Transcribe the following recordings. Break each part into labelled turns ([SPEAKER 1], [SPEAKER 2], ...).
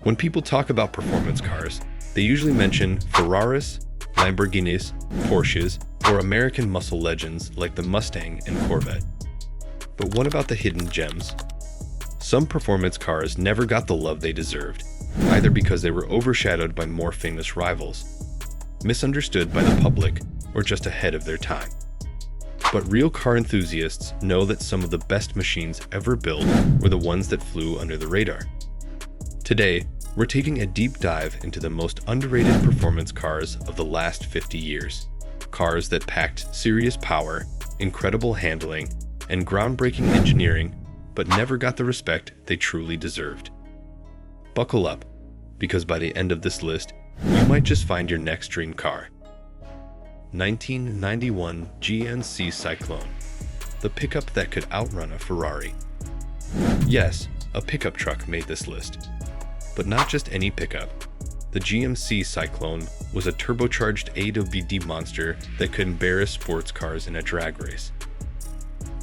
[SPEAKER 1] When people talk about performance cars, they usually mention Ferraris, Lamborghinis, Porsches, or American muscle legends like the Mustang and Corvette. But what about the hidden gems? Some performance cars never got the love they deserved, either because they were overshadowed by more famous rivals, misunderstood by the public, or just ahead of their time. But real car enthusiasts know that some of the best machines ever built were the ones that flew under the radar. Today, we're taking a deep dive into the most underrated performance cars of the last 50 years. Cars that packed serious power, incredible handling, and groundbreaking engineering, but never got the respect they truly deserved. Buckle up, because by the end of this list, you might just find your next dream car. 1991 GMC Cyclone, the pickup that could outrun a Ferrari. Yes, a pickup truck made this list. But not just any pickup. The GMC Cyclone was a turbocharged A-to-VD monster that could embarrass sports cars in a drag race.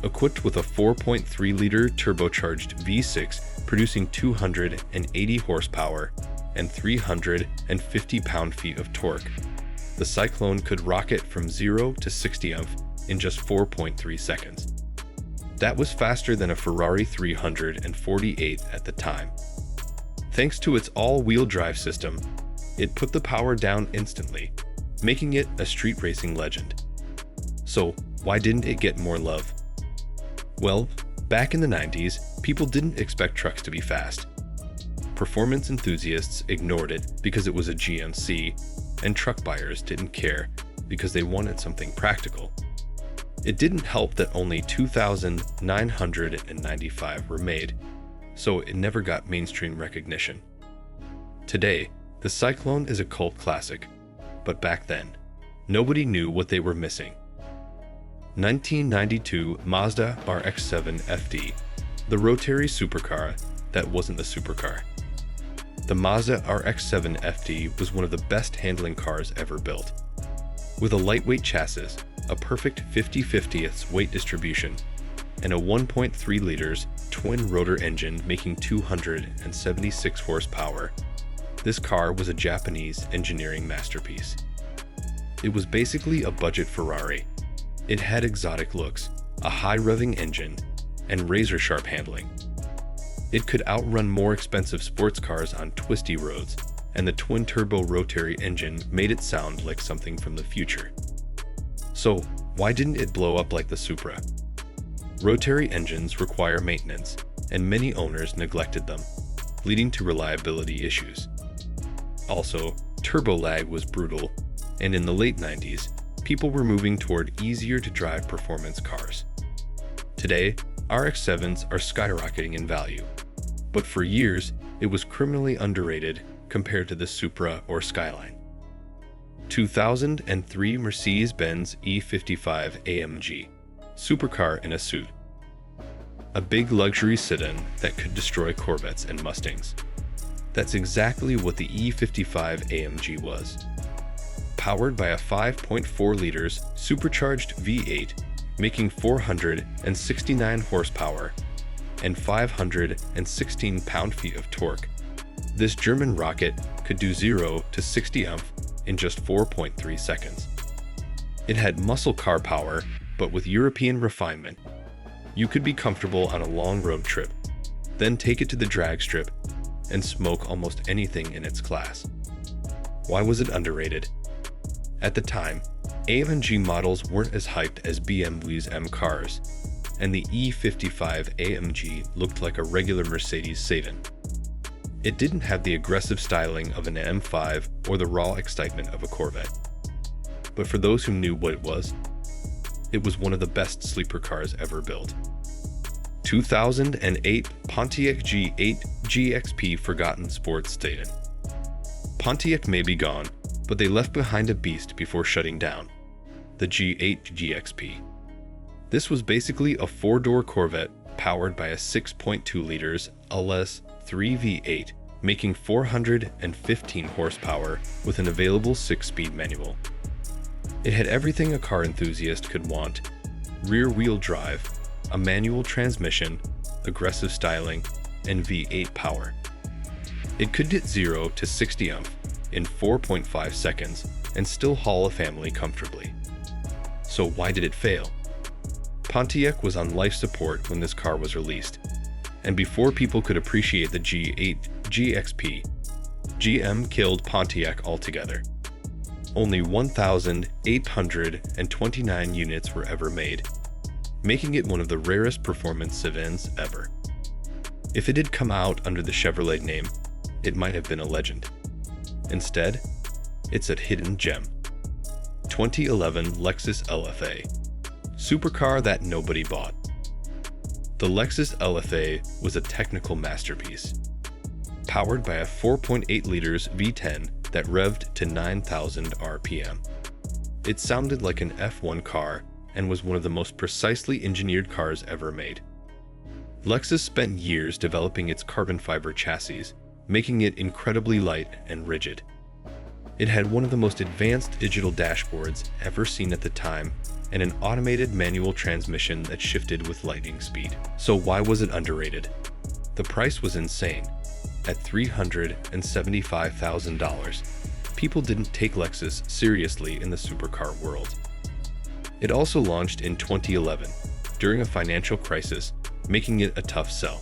[SPEAKER 1] Equipped with a 4.3-liter turbocharged V6 producing 280 horsepower and 350 pound-feet of torque, the Cyclone could rocket from 0 to 60 in just 4.3 seconds. That was faster than a Ferrari 348 at the time. Thanks to its all-wheel drive system, it put the power down instantly, making it a street racing legend. So, why didn't it get more love? Well, back in the 90s, people didn't expect trucks to be fast. Performance enthusiasts ignored it because it was a GMC, and truck buyers didn't care because they wanted something practical. It didn't help that only 2,995 were made, so it never got mainstream recognition. Today, the Cyclone is a cult classic, but back then, nobody knew what they were missing. 1992 Mazda RX-7 FD, the rotary supercar that wasn't the supercar. The Mazda RX-7 FD was one of the best handling cars ever built. With a lightweight chassis, a perfect 50/50ths weight distribution, and a 1.3 liters twin-rotor engine making 276 horsepower, this car was a Japanese engineering masterpiece. It was basically a budget Ferrari. It had exotic looks, a high-revving engine, and razor-sharp handling. It could outrun more expensive sports cars on twisty roads, and the twin-turbo rotary engine made it sound like something from the future. So, why didn't it blow up like the Supra? Rotary engines require maintenance, and many owners neglected them, leading to reliability issues. Also, turbo lag was brutal, and in the late 90s, people were moving toward easier-to-drive performance cars. Today, RX-7s are skyrocketing in value, but for years, it was criminally underrated compared to the Supra or Skyline. 2003 Mercedes-Benz E55 AMG, supercar in a suit. A big luxury sedan that could destroy Corvettes and Mustangs. That's exactly what the E55 AMG was. Powered by a 5.4 liters supercharged V8, making 469 horsepower and 516 pound-feet of torque, this German rocket could do 0 to 60 in just 4.3 seconds. It had muscle car power, but with European refinement. You could be comfortable on a long road trip, then take it to the drag strip and smoke almost anything in its class. Why was it underrated? At the time, AMG models weren't as hyped as BMW's M cars, and the E55 AMG looked like a regular Mercedes sedan. It didn't have the aggressive styling of an M5 or the raw excitement of a Corvette. But for those who knew what it was one of the best sleeper cars ever built. 2008 Pontiac G8 GXP Forgotten Sports Sedan. Pontiac may be gone, but they left behind a beast before shutting down, the G8 GXP. This was basically a four-door Corvette powered by a 6.2 liters LS 3 V8, making 415 horsepower with an available 6-speed manual. It had everything a car enthusiast could want: rear-wheel drive, a manual transmission, aggressive styling, and V8 power. It could hit 0 to 60 in 4.5 seconds and still haul a family comfortably. So why did it fail? Pontiac was on life support when this car was released, and before people could appreciate the G8 GXP, GM killed Pontiac altogether. Only 1,829 units were ever made, making it one of the rarest performance sedans ever. If it had come out under the Chevrolet name, it might have been a legend. Instead, it's a hidden gem. 2011 Lexus LFA, supercar that nobody bought. The Lexus LFA was a technical masterpiece, powered by a 4.8 liters V10 that revved to 9,000 RPM. It sounded like an F1 car and was one of the most precisely engineered cars ever made. Lexus spent years developing its carbon fiber chassis, making it incredibly light and rigid. It had one of the most advanced digital dashboards ever seen at the time and an automated manual transmission that shifted with lightning speed. So why was it underrated? The price was insane. At $375,000, people didn't take Lexus seriously in the supercar world. It also launched in 2011, during a financial crisis, making it a tough sell.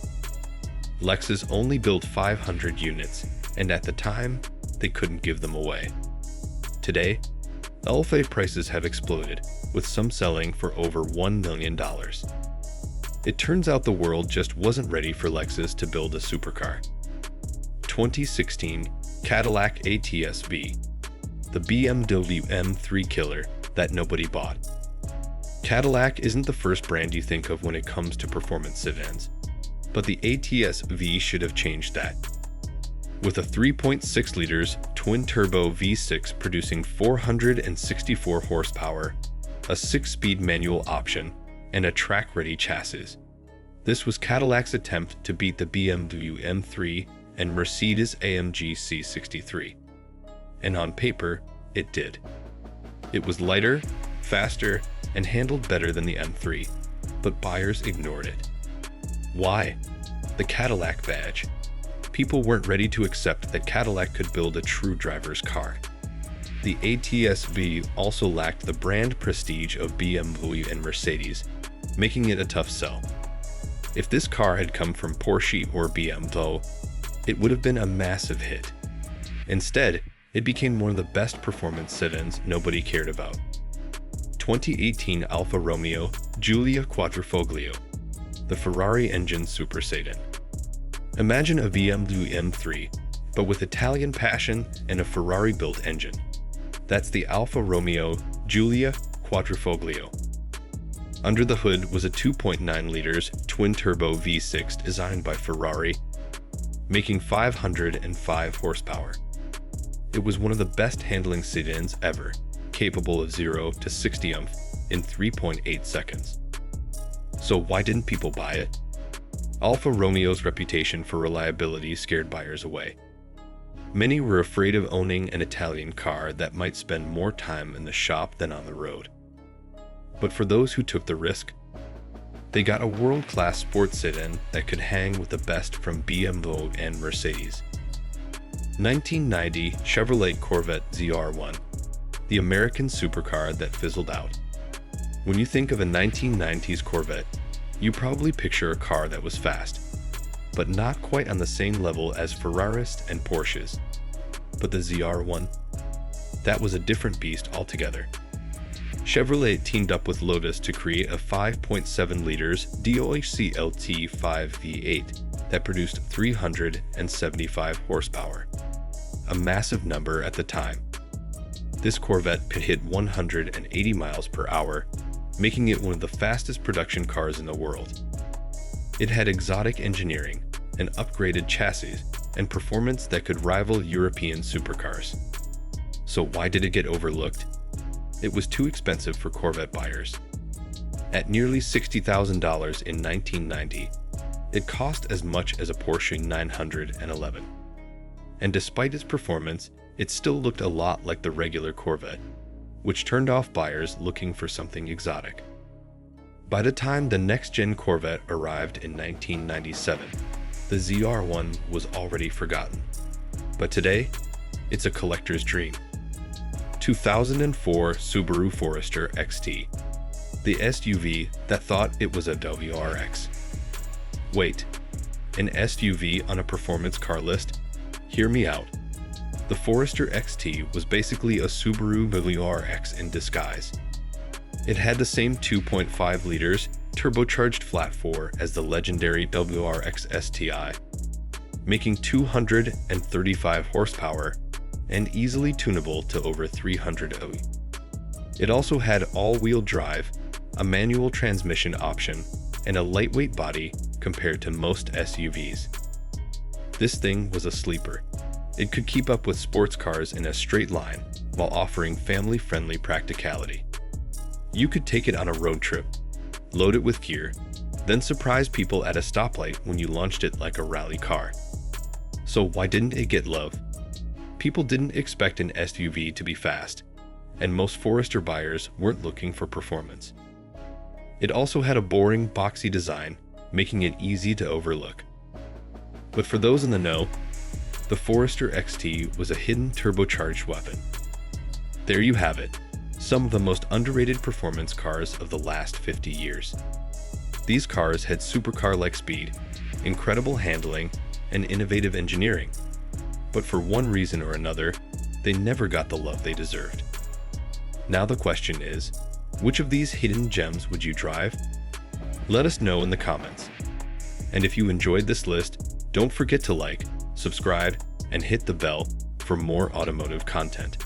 [SPEAKER 1] Lexus only built 500 units, and at the time, they couldn't give them away. Today, LFA prices have exploded, with some selling for over $1 million. It turns out the world just wasn't ready for Lexus to build a supercar. 2016 Cadillac ATS-V, the BMW M3 killer that nobody bought. Cadillac isn't the first brand you think of when it comes to performance sedans, but the ATS-V should have changed that. With a 3.6 liters twin-turbo V6 producing 464 horsepower, a 6-speed manual option, and a track-ready chassis, this was Cadillac's attempt to beat the BMW M3 and Mercedes-AMG C63. And on paper, it did. It was lighter, faster, and handled better than the M3, but buyers ignored it. Why? The Cadillac badge. People weren't ready to accept that Cadillac could build a true driver's car. The ATS-V also lacked the brand prestige of BMW and Mercedes, making it a tough sell. If this car had come from Porsche or BMW, it would have been a massive hit. Instead, it became one of the best performance sedans nobody cared about. 2018 Alfa Romeo Giulia Quadrifoglio, the Ferrari engine super sedan. Imagine a BMW M3, but with Italian passion and a Ferrari-built engine. That's the Alfa Romeo Giulia Quadrifoglio. Under the hood was a 2.9 liters twin-turbo V6 designed by Ferrari, making 505 horsepower. It was one of the best handling sedans ever, capable of 0 to 60 in 3.8 seconds. So why didn't people buy it? Alfa Romeo's reputation for reliability scared buyers away. Many were afraid of owning an Italian car that might spend more time in the shop than on the road. But for those who took the risk, they got a world-class sports sedan that could hang with the best from BMW and Mercedes. 1990 Chevrolet Corvette ZR1, the American supercar that fizzled out. When you think of a 1990s Corvette, you probably picture a car that was fast, but not quite on the same level as Ferraris and Porsches. But the ZR1? That was a different beast altogether. Chevrolet teamed up with Lotus to create a 5.7 liters DOHC LT5 V8 that produced 375 horsepower, a massive number at the time. This Corvette could hit 180 miles per hour, making it one of the fastest production cars in the world. It had exotic engineering, an upgraded chassis, and performance that could rival European supercars. So why did it get overlooked? It was too expensive for Corvette buyers. At nearly $60,000 in 1990, it cost as much as a Porsche 911. And despite its performance, it still looked a lot like the regular Corvette, which turned off buyers looking for something exotic. By the time the next-gen Corvette arrived in 1997, the ZR1 was already forgotten. but today, it's a collector's dream. 2004 Subaru Forester XT, the SUV that thought it was a WRX. Wait, an SUV on a performance car list? Hear me out. The Forester XT was basically a Subaru WRX in disguise. It had the same 2.5 liters turbocharged flat 4 as the legendary WRX STI, making 235 horsepower and easily tunable to over 300 OE. It also had all-wheel drive, a manual transmission option, and a lightweight body compared to most SUVs. This thing was a sleeper. It could keep up with sports cars in a straight line while offering family-friendly practicality. You could take it on a road trip, load it with gear, then surprise people at a stoplight when you launched it like a rally car. So why didn't it get love? People didn't expect an SUV to be fast, and most Forester buyers weren't looking for performance. It also had a boring, boxy design, making it easy to overlook. But for those in the know, the Forester XT was a hidden turbocharged weapon. There you have it, some of the most underrated performance cars of the last 50 years. These cars had supercar-like speed, incredible handling, and innovative engineering. But for one reason or another, they never got the love they deserved. Now the question is, which of these hidden gems would you drive? Let us know in the comments. And if you enjoyed this list, don't forget to like, subscribe, and hit the bell for more automotive content.